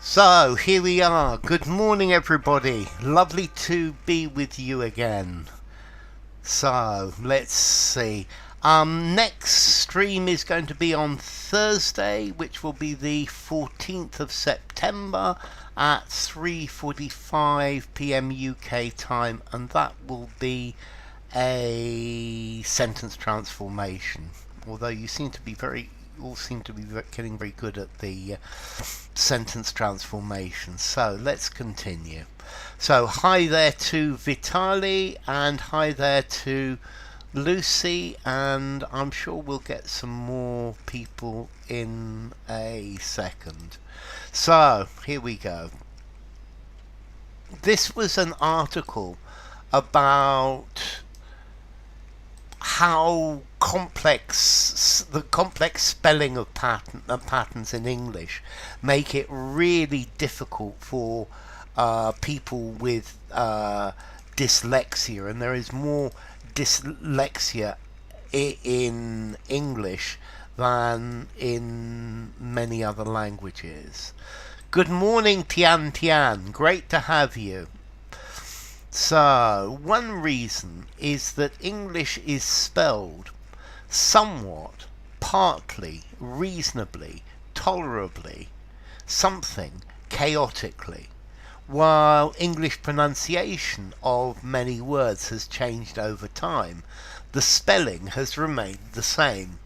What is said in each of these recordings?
So here we are. Good morning, everybody. Lovely to be with you again. So let's see. Next stream is going to be on Thursday, which will be the 14th of September at 3:45 p.m. UK time, and that will be a sentence transformation. Although you seem to be getting very good at the sentence transformation. So let's continue. So hi there to Vitali, and hi there to Lucy, and I'm sure we'll get some more people in a second. So here we go. This was an article about how the complex spelling of patterns in English make it really difficult for people with dyslexia, and there is more dyslexia in English than in many other languages. Good morning, Tian Tian. Great to have you. So, one reason is that English is spelled somewhat, partly, reasonably, tolerably, something, chaotically, while English pronunciation of many words has changed over time. The spelling has remained the same,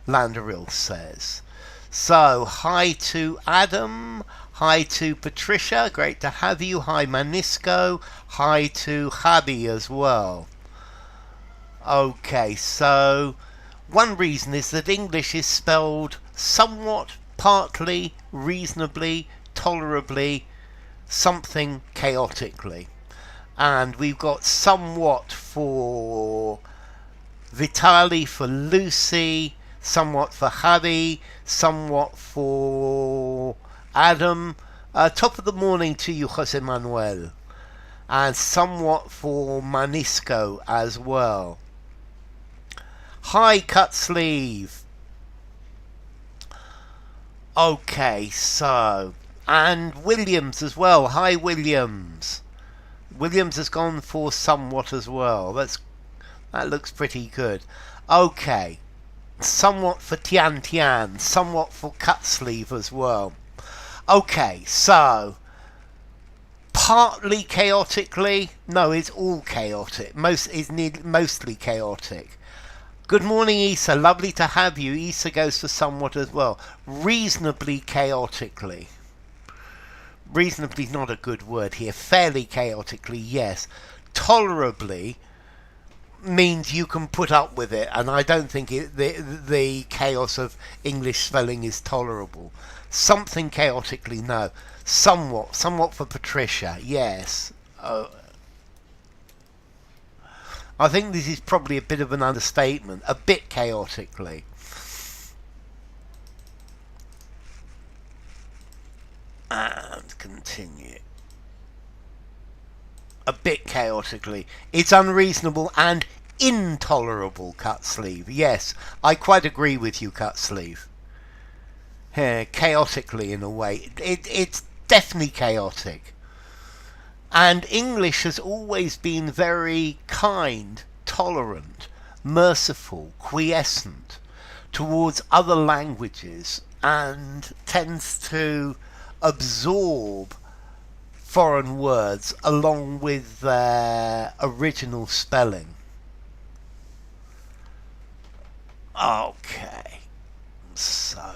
Landerl says. So, hi to Adam, hi to Patricia, great to have you, hi Manisco, hi to Habi as well. Okay, so one reason is that English is spelled somewhat, partly, reasonably, tolerably, something, chaotically. And we've got somewhat for Vitali, for Lucy, somewhat for Habi, somewhat for Adam. Top of the morning to you, Jose Manuel. And somewhat for Manisco as well. Hi, Cut Sleeve. Okay, so, and Williams as well. Hi, Williams. Williams has gone for somewhat as well. That looks pretty good. Okay, somewhat for Tian Tian, somewhat for Cut Sleeve as well. Okay, so partly chaotically. No, it's all chaotic. Mostly chaotic. Good morning, Issa. Lovely to have you. Issa goes for somewhat as well. Reasonably chaotically. Reasonably not a good word here. Fairly chaotically, yes. Tolerably means you can put up with it, and I don't think the chaos of English spelling is tolerable. Something chaotically, no. Somewhat for Patricia, yes. I think this is probably a bit of an understatement. A bit chaotically. And continue. A bit chaotically. It's unreasonable and intolerable, Cut Sleeve. Yes, I quite agree with you, Cut Sleeve. Chaotically, in a way. It's definitely chaotic. And English has always been very kind, tolerant, merciful, quiescent towards other languages, and tends to absorb foreign words along with their original spelling. Okay, so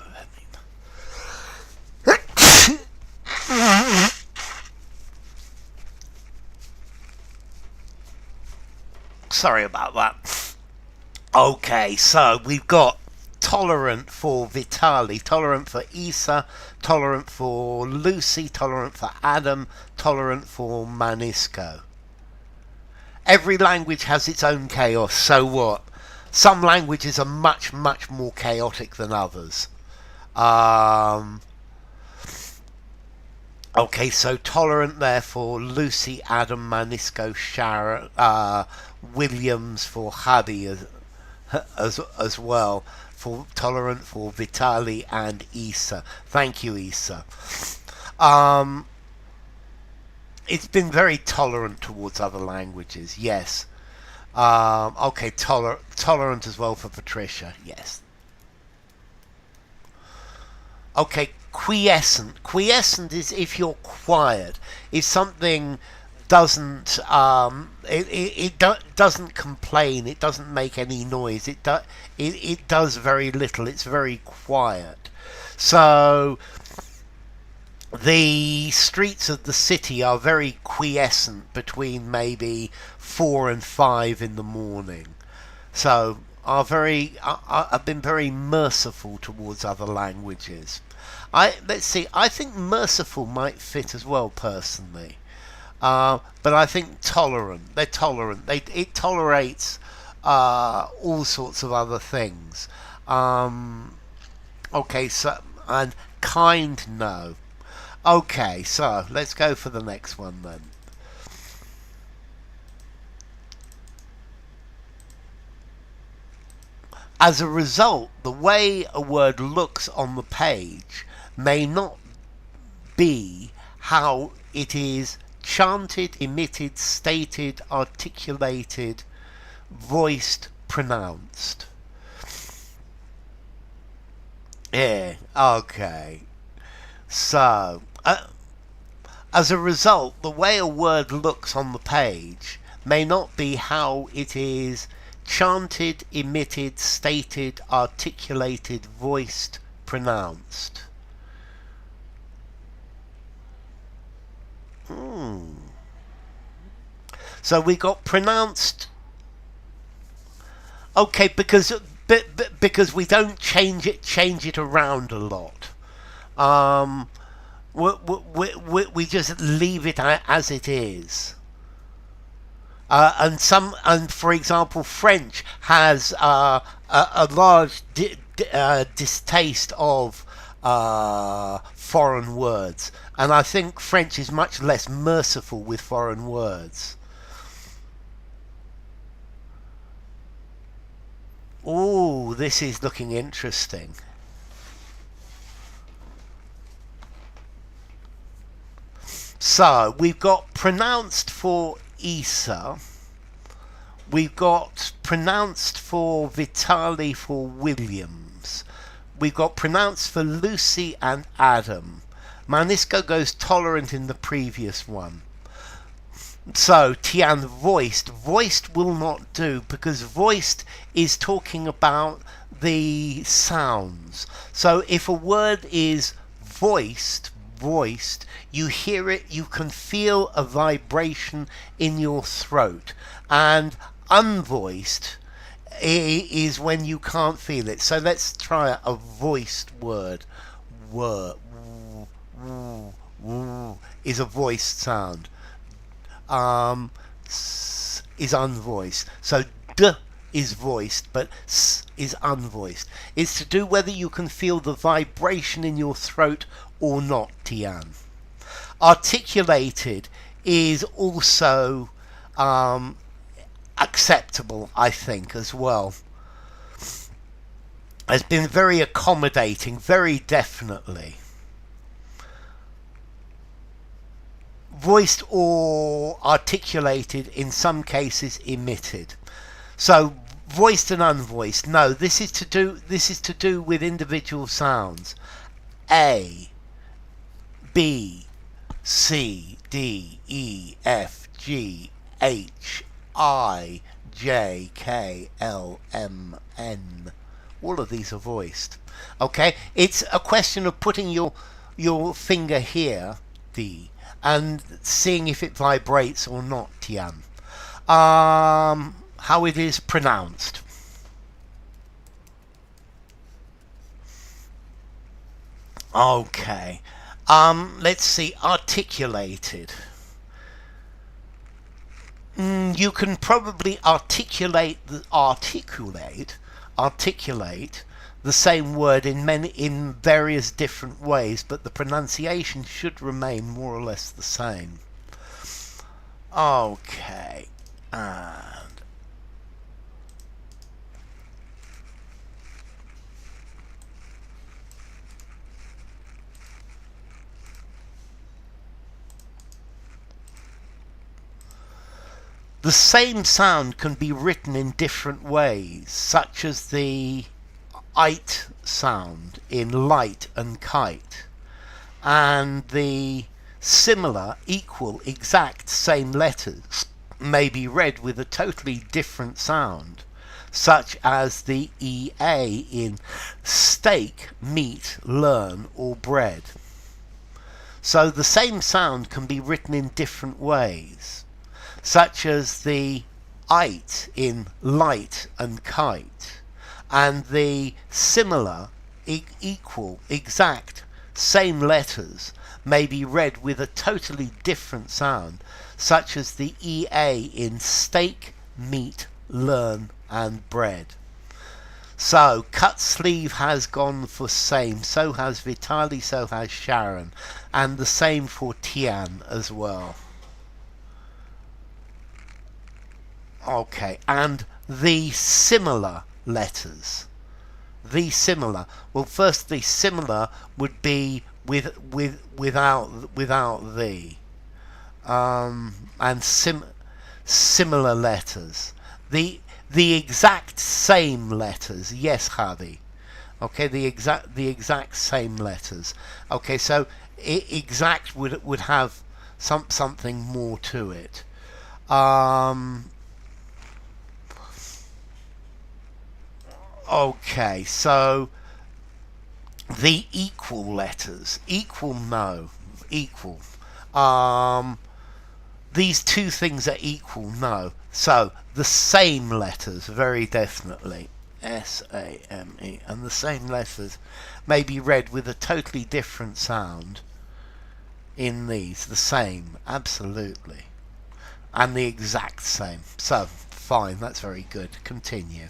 sorry about that. Okay, so we've got tolerant for Vitali, tolerant for Issa, tolerant for Lucy, tolerant for Adam, tolerant for Manisco. Every language has its own chaos, so what? Some languages are much, much more chaotic than others. Okay, so tolerant there for Lucy, Adam, Manisco, Sharon, Williams for Habi as well. For tolerant for Vitali and Issa. Thank you, Issa. Um, it's been very tolerant towards other languages. Yes. Okay, tolerant as well for Patricia. Yes. Okay, quiescent. Quiescent is if you're quiet. If something doesn't doesn't complain, it doesn't make any noise. It does very little. It's very quiet. So the streets of the city are very quiescent between maybe 4 and 5 in the morning. So I've been very merciful towards other languages. Let's see. I think merciful might fit as well, personally. But I think tolerant. They're tolerant. It tolerates all sorts of other things. Okay, so and kind, no. Okay, so let's go for the next one then. As a result, the way a word looks on the page may not be how it is chanted, emitted, stated, articulated, voiced, pronounced. Yeah, okay. So, as a result, the way a word looks on the page may not be how it is chanted, emitted, stated, articulated, voiced, pronounced. So we got pronounced. Okay, because we don't change it around a lot. We just leave it as it is. And for example, French has a large distaste of foreign words, and I think French is much less merciful with foreign words. Oh, this is looking interesting. So we've got pronounced for Isa. We've got pronounced for Vitali for Williams. We've got pronounced for Lucy and Adam. Manisco goes tolerant in the previous one. So Tian voiced. Voiced will not do because voiced is talking about the sounds. So if a word is voiced, you hear it, you can feel a vibration in your throat. And unvoiced is when you can't feel it. So let's try a voiced word. Word is a voiced sound. Is unvoiced. So d is voiced, but s is unvoiced. It's to do whether you can feel the vibration in your throat or not, Tian. Articulated is also acceptable, I think, as well. Has been very accommodating, very definitely. Voiced or articulated, in some cases emitted. So voiced and unvoiced. No, this is to do with individual sounds. A, B, C, D, E, F, G, H, I, J, K, L, M, N. All of these are voiced. Okay, it's a question of putting your finger here, D, and seeing if it vibrates or not, Tian. How it is pronounced. Okay. Let's see. Articulated. You can probably articulate the same word in various different ways, but the pronunciation should remain more or less the same. Okay. And The same sound can be written in different ways, such as the it sound in light and kite, and the similar, equal, exact same letters may be read with a totally different sound, such as the EA in steak, meat, learn, or bread. So the same sound can be written in different ways, such as the it in light and kite, and the similar, equal, exact, same letters may be read with a totally different sound, such as the EA in steak, meat, learn, and bread. So, cut sleeve has gone for same, so has Vitali, so has Sharon, and the same for Tian as well. Okay, and the similar letters. The similar. Well, first the similar would be without the. And similar letters. The exact same letters. Yes, Javi. Okay, the exact same letters. Okay, so exact would have something more to it. Okay, so the equal letters. Equal, no. Equal. These two things are equal, no. So the same letters, very definitely. S-A-M-E. And the same letters may be read with a totally different sound in these. The same, absolutely. And the exact same. So, fine, that's very good. Continue.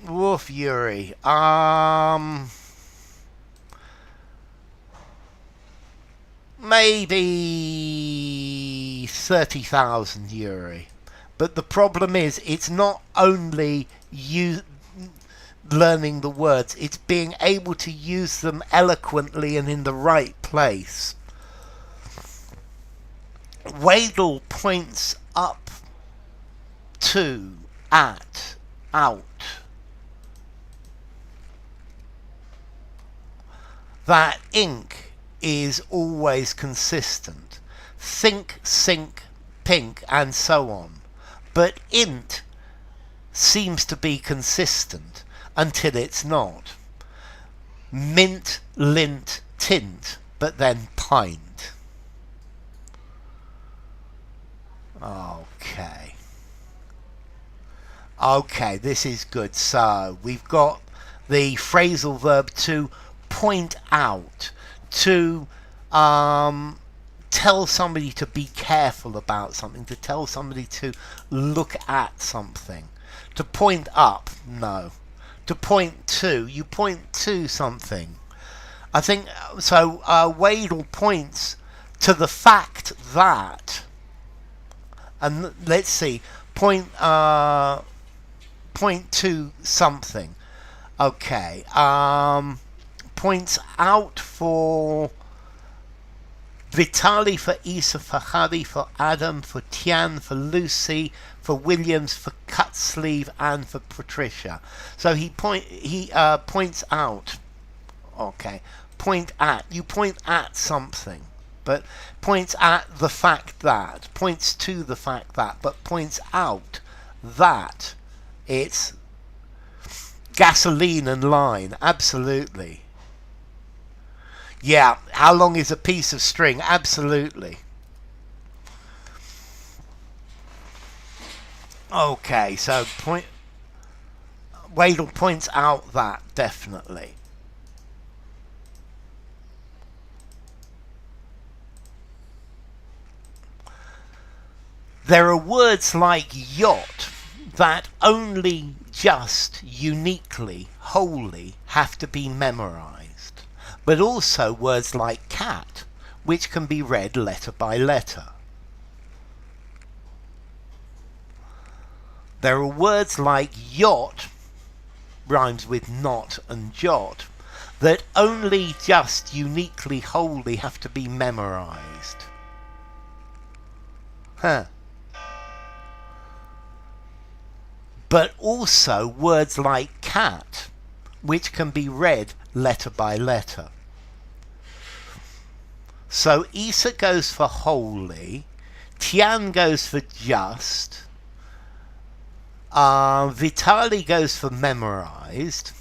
Woof, Yuri. Maybe 30,000 Yuri. But the problem is, it's not only you learning the words, it's being able to use them eloquently and in the right place. Wadle points up, to, at, out. That ink is always consistent. Think, sink, pink, and so on. But int seems to be consistent until it's not. Mint, lint, tint, but then pint. Okay. Okay, this is good. So we've got the phrasal verb to point out, to tell somebody to be careful about something, to tell somebody to look at something. To point up, no. To point to, you point to something. I think, so Wadle points to the fact that, and let's see, point to something. Okay, points out for Vitali, for Isa, for Javi, for Adam, for Tian, for Lucy, for Williams, for Cutsleeve, and for Patricia. So he points out. Okay, point at. You point at something, but points at the fact that, points to the fact that, but points out that it's gasoline and line. Absolutely. Yeah, how long is a piece of string? Absolutely. Okay, so Wadle points out that, definitely. There are words like yacht that only just, uniquely, wholly have to be memorized. But also words like cat, which can be read letter by letter. There are words like yacht, rhymes with not and jot, that only just, uniquely, wholly have to be memorized. Huh. But also words like cat, which can be read letter by letter. So Isa goes for wholly, Tian goes for just, Vitali goes for memorized,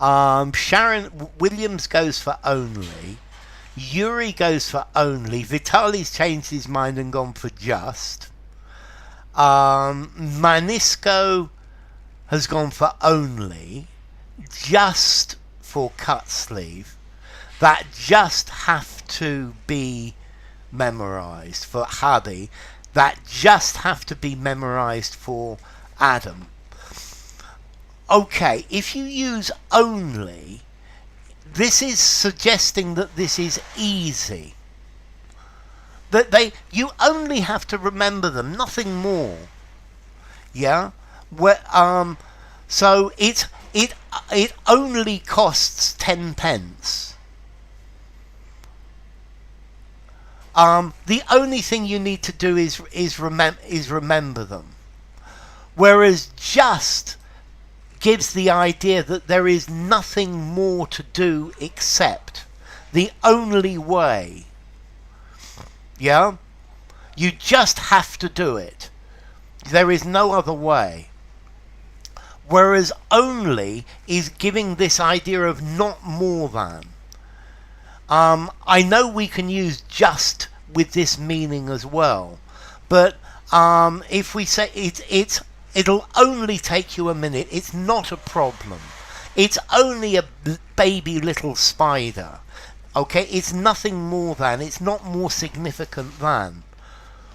Sharon Williams goes for only, Yuri goes for only, Vitali's changed his mind and gone for just, Manisco has gone for only, just for cut sleeve, that just have to be memorized for Hadi, that just have to be memorized for Adam. Okay, if you use only, this is suggesting that this is easy. That you only have to remember them, nothing more. Yeah? So it only costs 10 pence. The only thing you need to do is remember them. Whereas just gives the idea that there is nothing more to do except the only way. Yeah? You just have to do it. There is no other way. Whereas only is giving this idea of not more than. I know we can use just with this meaning as well, but if we say it'll only take you a minute, it's not a problem. It's only a baby little spider. Okay, it's nothing more than, it's not more significant than.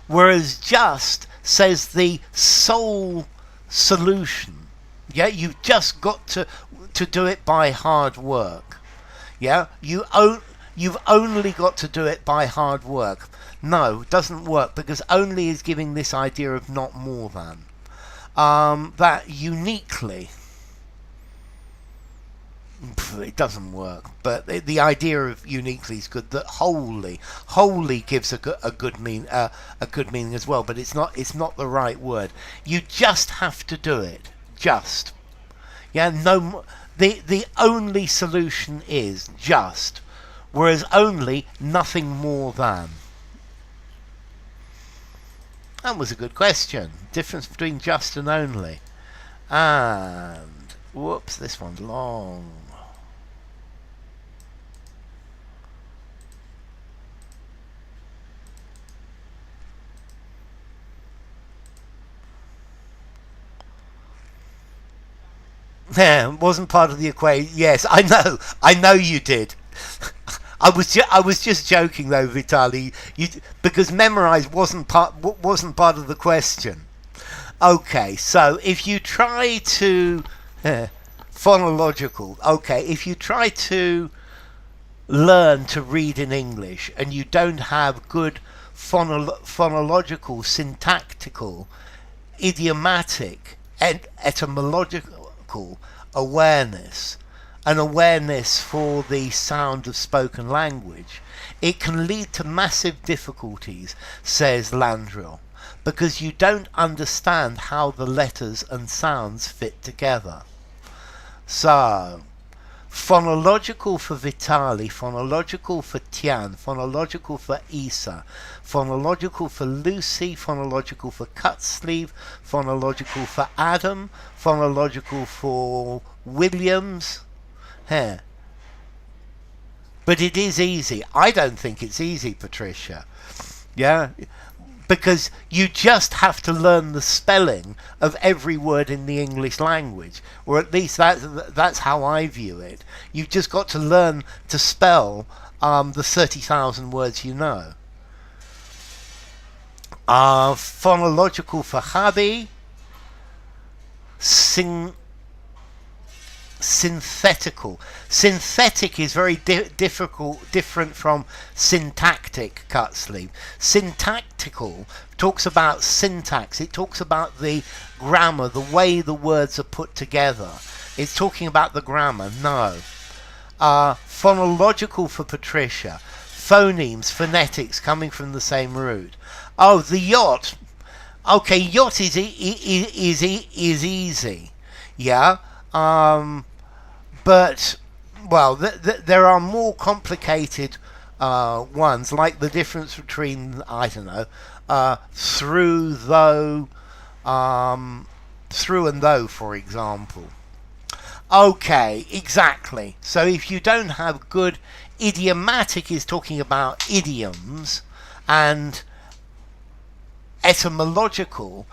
Whereas just says the sole solution. Yeah, you've just got to do it by hard work. Yeah, you've only got to do it by hard work. No, it doesn't work, because only is giving this idea of not more than. That uniquely, it doesn't work, but the idea of uniquely is good. That wholly gives a good meaning as well, but it's not the right word. You just have to do it. Just. Yeah, no. The only solution is just, whereas only, nothing more than. That was a good question. Difference between just and only. And whoops, this one's long. Yeah, wasn't part of the equation. Yes, I know you did. I was just joking though, Vitali. Because memorize wasn't part of the question. Okay, so if you try to phonological. Okay, if you try to learn to read in English and you don't have good phonological, syntactical, idiomatic, and etymological awareness, an awareness for the sound of spoken language, it can lead to massive difficulties, says Landerl, because you don't understand how the letters and sounds fit together. So, phonological for Vitali, phonological for Tian, phonological for Isa, phonological for Lucy, phonological for Cutsleeve, phonological for Adam, phonological for Williams. But it is easy. I don't think it's easy, Patricia. Yeah? Because you just have to learn the spelling of every word in the English language, or at least that's how I view it. You've just got to learn to spell the 30,000 words you know. Phonological for Hadi, synthetical. Synthetic is very different from syntactic, Cutsleeve. Syntactical talks about syntax. It talks about the grammar, the way the words are put together. It's talking about the grammar. No. Phonological for Patricia. Phonemes, phonetics coming from the same root. Oh, the yacht. Okay, yacht is easy. Yeah. But, well, there are more complicated ones, like the difference between, I don't know, through, though, through and though, for example. Okay, exactly. So if you don't have good, idiomatic is talking about idioms, and etymological,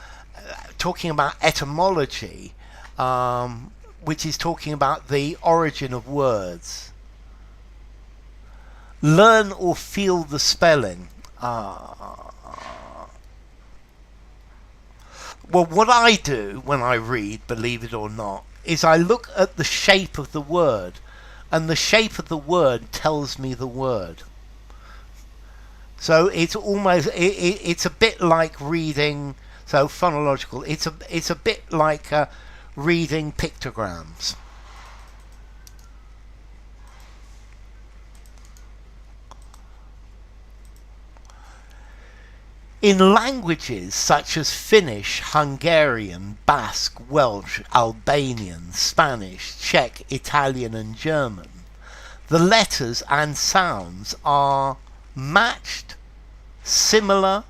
talking about etymology, which is talking about the origin of words. Learn or feel the spelling. Well, what I do when I read, believe it or not, is I look at the shape of the word, and the shape of the word tells me the word. So it's almost it's a bit like reading. So phonological. It's a bit like reading pictograms. In languages such as Finnish, Hungarian, Basque, Welsh, Albanian, Spanish, Czech, Italian and German, the letters and sounds are matched, similar,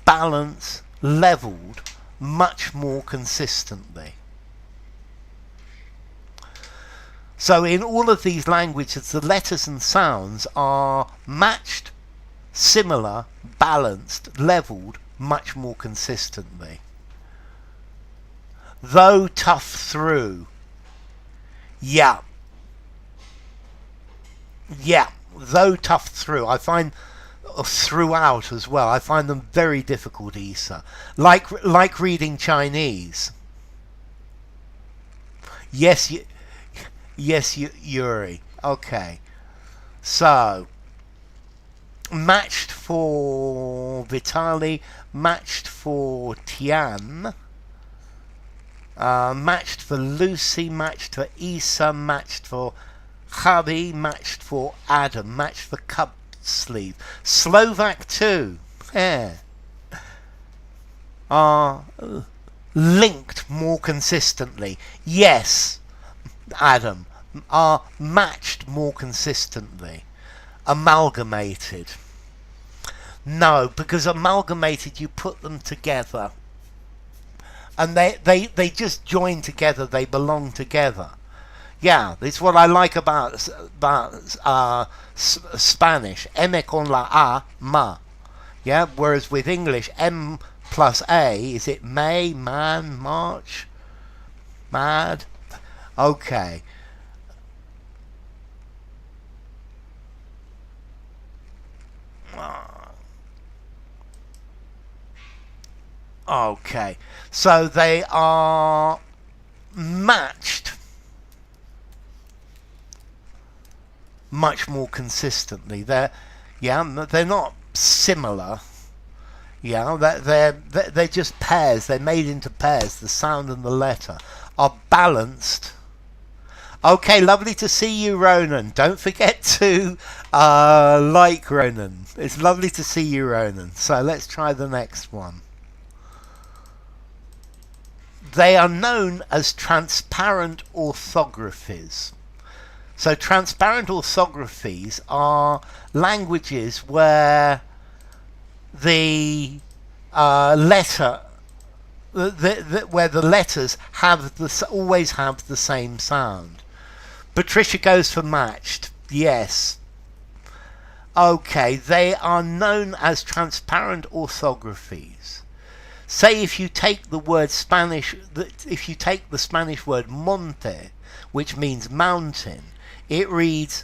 balanced, levelled much more consistently. So in all of these languages, the letters and sounds are matched, similar, balanced, levelled much more consistently. Though, tough, through. Yeah. Yeah. Though, tough, through. I find throughout as well. I find them very difficult, Isa. Like reading Chinese. Yes, Yuri. Okay. So, matched for Vitali, matched for Tian, matched for Lucy, matched for Isa, matched for Hubby, matched for Adam, matched for Cup Sleeve. Slovak too. Yeah. Are linked more consistently. Yes, Adam. Are matched more consistently. Amalgamated. No, because amalgamated, you put them together. And they just join together, they belong together. Yeah, it's what I like about Spanish. M con la A, ma. Yeah, whereas with English, M plus A, is it May, man, March, mad? Okay. Okay, so they are matched much more consistently. They're not similar. Yeah, they're just pairs. They're made into pairs. The sound and the letter are balanced. Okay, lovely to see you, Ronan. Don't forget to like Ronan. It's lovely to see you, Ronan. So let's try the next one. They are known as transparent orthographies. So transparent orthographies are languages where the letter, where the letters always have the same sound. Patricia goes for matched. Yes. Okay, they are known as transparent orthographies. Say if you take the word Spanish, if you take the Spanish word monte, which means mountain, it reads,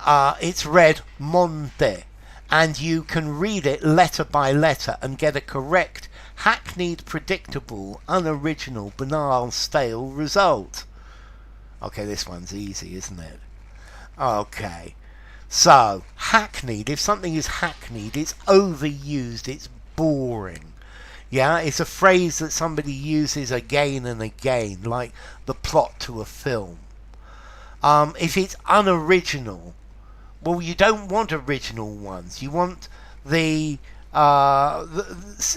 it's read monte, and you can read it letter by letter and get a correct, hackneyed, predictable, unoriginal, banal, stale result. Okay, this one's easy, isn't it? Okay. So, hackneyed, if something is hackneyed, it's overused, it's boring. Yeah, it's a phrase that somebody uses again and again, like the plot to a film. If it's unoriginal, well, you don't want original ones. You want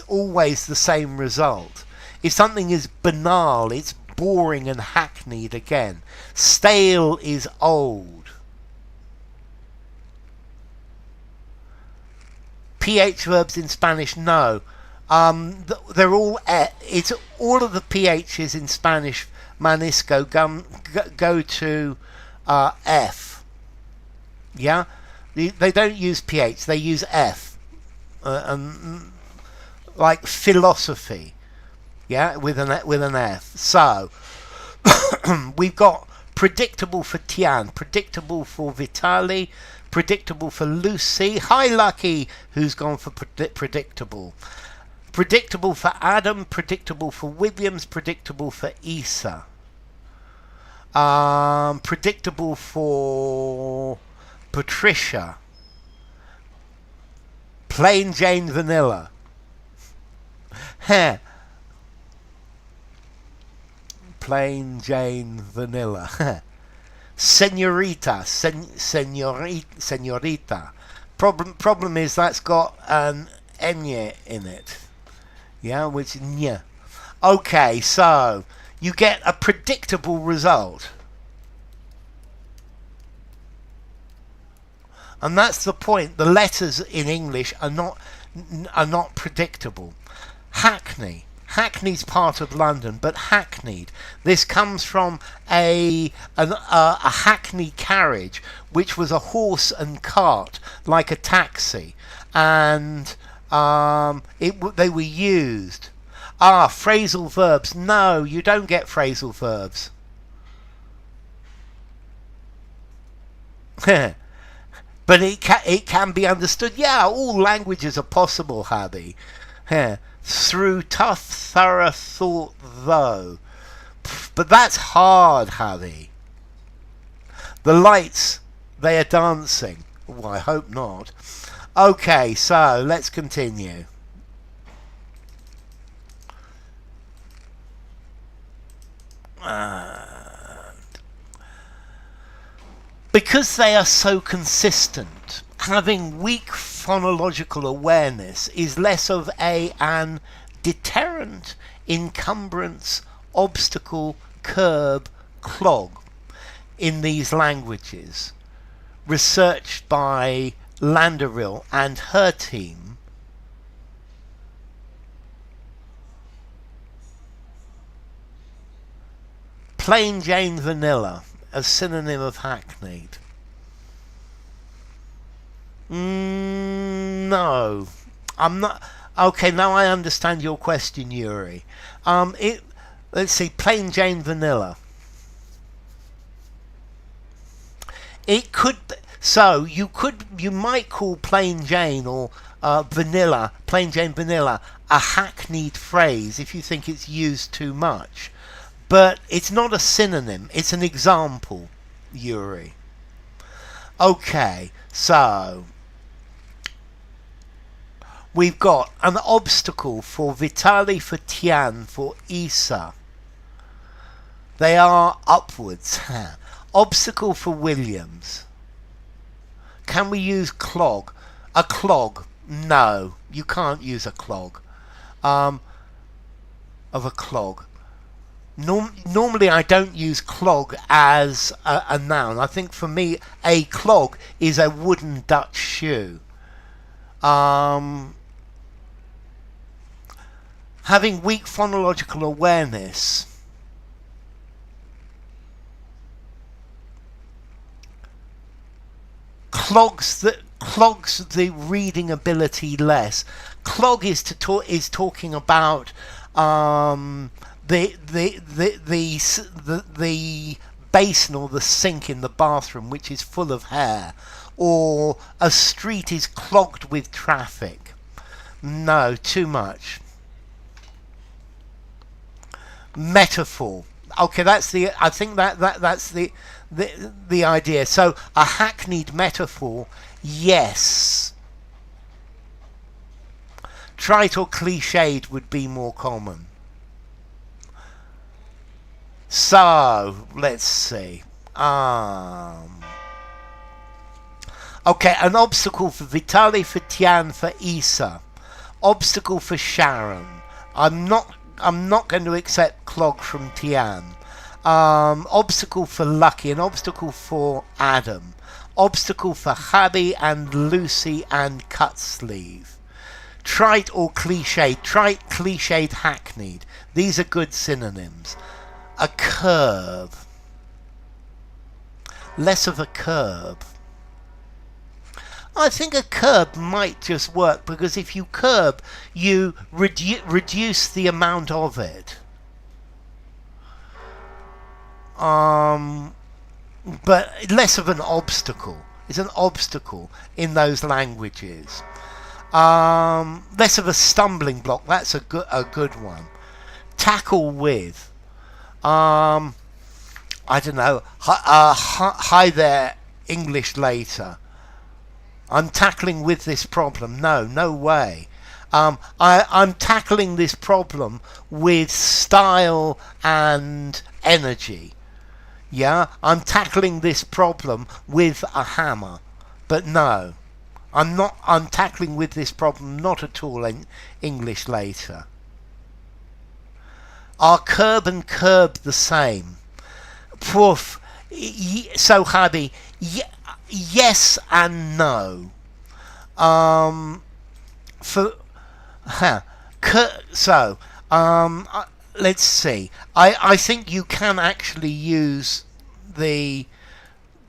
always the same result. If something is banal, it's boring and hackneyed again. Stale is old. PH verbs in Spanish, no. They're all it's all of the PHs in Spanish Manisco go to F. Yeah, they don't use PH, they use F. Like philosophy, yeah, with an F. So we've got predictable for Tian, predictable for Vitali, predictable for Lucy. Hi, Lucky, who's gone for predictable. Predictable for Adam, predictable for Williams, predictable for Isa. Predictable for Patricia. Plain Jane Vanilla. Plain Jane Vanilla. Senorita. Senorita. Problem is that's got an enye in it. Yeah, which nya. Okay, so you get a predictable result. And that's the point. The letters in English are not predictable. Hackney. Hackney's part of London, but hackneyed. This comes from a hackney carriage, which was a horse and cart, like a taxi, and they were used. Phrasal verbs. No, you don't get phrasal verbs. But it can be understood. Yeah, all languages are possible, Habby. Through tough, thorough thought, though. But that's hard, Habby. The lights, they are dancing. Oh, I hope not. Okay, so let's continue. Because they are so consistent, having weak phonological awareness is less of an deterrent, encumbrance, obstacle, curb, clog in these languages. Researched by Landerl and her team. Plain Jane Vanilla, a synonym of hackneyed. No, I'm not. Okay, now I understand your question, Yuri. Let's see, plain Jane Vanilla. It could. So you might call plain Jane or vanilla, plain Jane Vanilla, a hackneyed phrase if you think it's used too much. But it's not a synonym, it's an example, Yuri. Okay, so we've got an obstacle for Vitali, for Tian, for Isa. They are upwards. Obstacle for Williams. Can we use clog? A clog? No, you can't use a clog. Of a clog. Normally I don't use clog as a noun. I think for me a clog is a wooden Dutch shoe. Having weak phonological awareness. Clogs the reading ability less. Clog is talking about the basin or the sink in the bathroom which is full of hair, or a street is clogged with traffic. No, too much. Metaphor. Okay, that's the. I think that's the idea. So a hackneyed metaphor, yes. Trite or cliched would be more common. So let's see. Okay, an obstacle for Vitali, for Tian, for Isa. Obstacle for Sharon. I'm not going to accept clog from Tian. Obstacle for Lucky, an obstacle for Adam. Obstacle for Habi and Lucy and Cut Sleeve. Trite or cliched. Trite, cliched, hackneyed. These are good synonyms. A curve. Less of a curb. I think a curb might just work, because if you curb, you reduce the amount of it. But less of an obstacle. It's an obstacle in those languages. Less of a stumbling block. That's a good one. Tackle with. I don't know. Hi there, English later. I'm tackling with this problem. No way. I'm tackling this problem with style and energy. Yeah, I'm tackling this problem with a hammer. But no, I'm not. I'm tackling with this problem not at all in English later. Are curb and curb the same? Poof. So, Habi, yes and no. Let's see. I think you can actually use the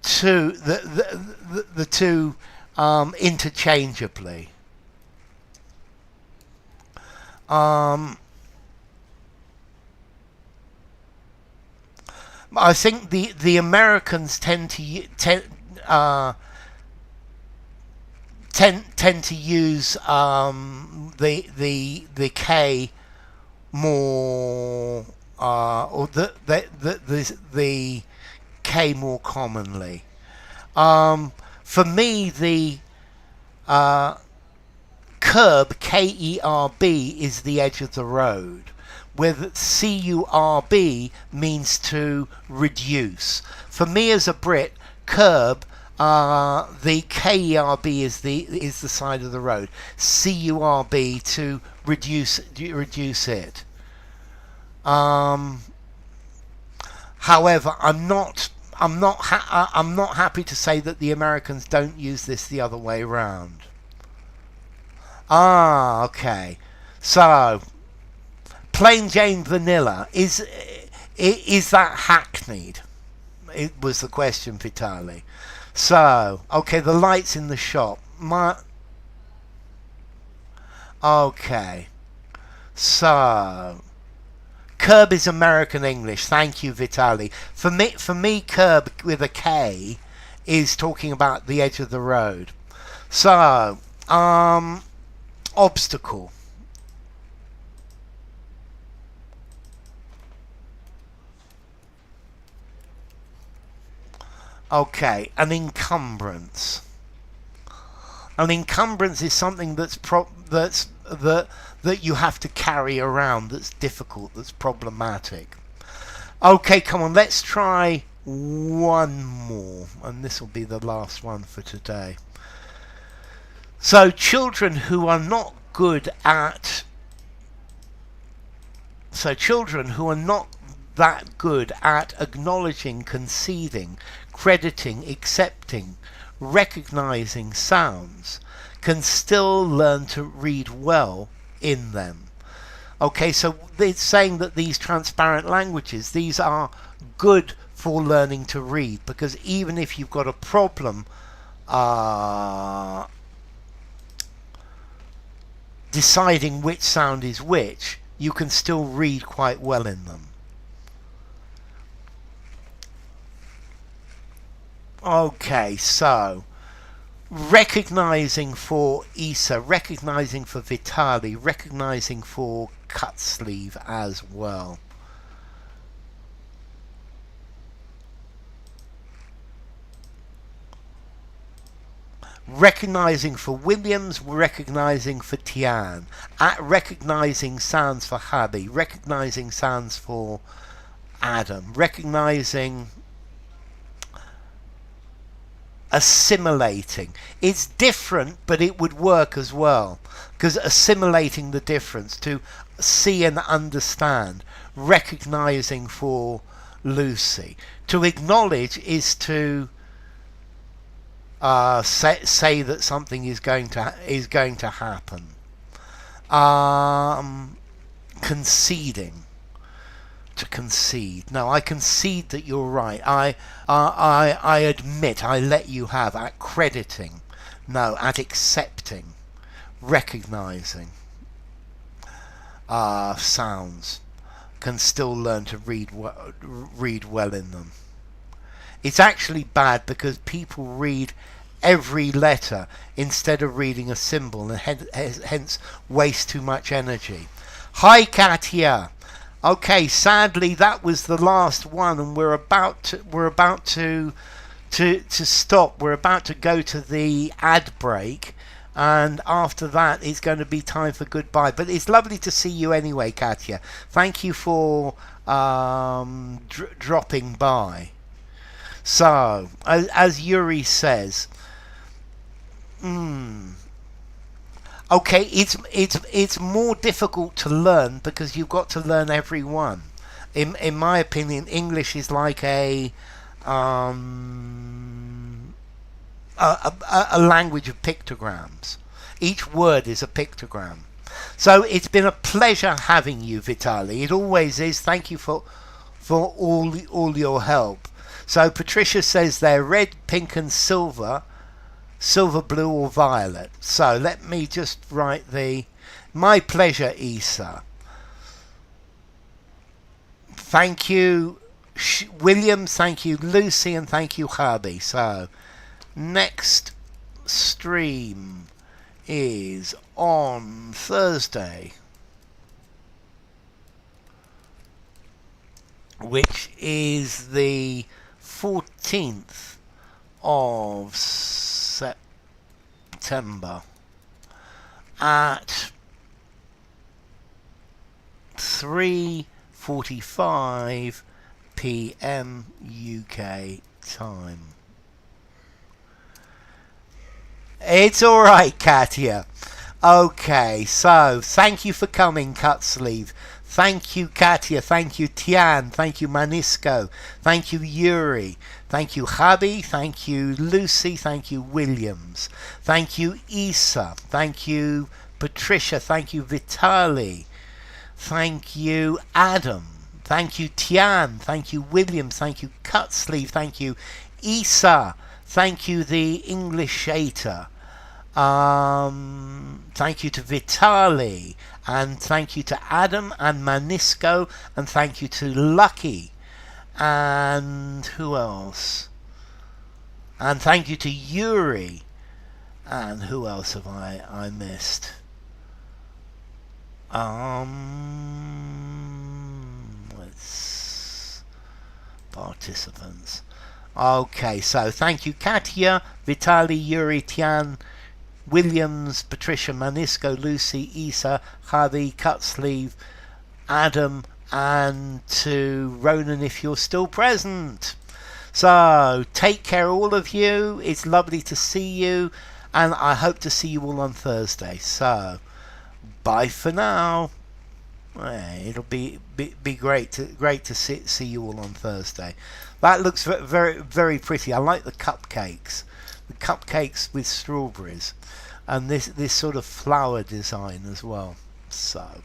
two the two interchangeably. I think the Americans tend to use the K more, or the K more commonly. For me, the curb, K-E-R-B, is the edge of the road, where C-U-R-B means to reduce. For me as a Brit, curb, the K-E-R-B is the side of the road. C-U-R-B to reduce it. However, I'm not happy to say that the Americans don't use this the other way around. Okay. So, plain Jane vanilla, is that hackneyed? It was the question, Vitali. So, okay, the lights in the shop. Okay. So, curb is American English. Thank you, Vitali. For me, curb with a K is talking about the edge of the road. So, obstacle. Okay, an encumbrance. An encumbrance is something that you have to carry around, that's difficult, that's problematic. Okay, come on, let's try one more, and this will be the last one for today. So, children who are not good at... So, children who are not that good at acknowledging, conceding, crediting, accepting, recognizing sounds can still learn to read well in them. Okay, so it's saying that these transparent languages, these are good for learning to read, because even if you've got a problem deciding which sound is which, you can still read quite well in them. Okay, so recognizing for Isa, recognizing for Vitali, recognizing for Cut Sleeve as well. Recognizing for Williams, recognizing for Tian, recognizing sounds for Habi, recognizing sounds for Adam, recognizing assimilating. It's different, but it would work as well, because assimilating the difference, to see and understand, recognizing for Lucy. To acknowledge is to say that something is going to happen. Conceding. To concede. No, I concede that you're right. I admit, I let you have. At crediting. No, at accepting. Recognizing. Sounds. Can still learn to read well in them. It's actually bad because people read every letter instead of reading a symbol, and hence waste too much energy. Hi, Katya. Okay, sadly that was the last one, and we're about to stop. We're about to go to the ad break, and after that it's going to be time for goodbye. But it's lovely to see you anyway, Katya. Thank you for dropping by. So, as Yuri says, okay, it's more difficult to learn because you've got to learn every one. In my opinion, English is like a language of pictograms. Each word is a pictogram. So it's been a pleasure having you, Vitali. It always is. Thank you for all your help. So Patricia says they're red, pink and silver, blue or violet. So let me just write my pleasure, Isa. Thank you, Williams, thank you, Lucy, and thank you, Herbie. So next stream is on Thursday, which is the 14th of September at 3:45 p.m. UK time. It's alright, Katya. Okay, so thank you for coming, Cutsleeve. Thank you, Katya. Thank you, Tian. Thank you, Manisco. Thank you, Yuri. Thank you, Habi. Thank you, Lucy. Thank you, Williams. Thank you, Isa. Thank you, Patricia. Thank you, Vitali. Thank you, Adam. Thank you, Tian. Thank you, Williams. Thank you, Cutsleeve. Thank you, Isa. Thank you, the Englishator. Thank you to Vitali, and thank you to Adam and Manisco, and thank you to Lucky, and who else? And thank you to Yuri, and who else have I missed? Let's participants. Okay, so thank you, Katya, Vitali, Yuri, Tian, Williams, Patricia, Manisco, Lucy, Isa, Javi, Cutsleeve, Adam, and to Ronan if you're still present. So, take care all of you. It's lovely to see you, and I hope to see you all on Thursday. So, bye for now. It'll be great to see you all on Thursday. That looks very, very pretty. I like the cupcakes with strawberries, and this sort of flower design as well. So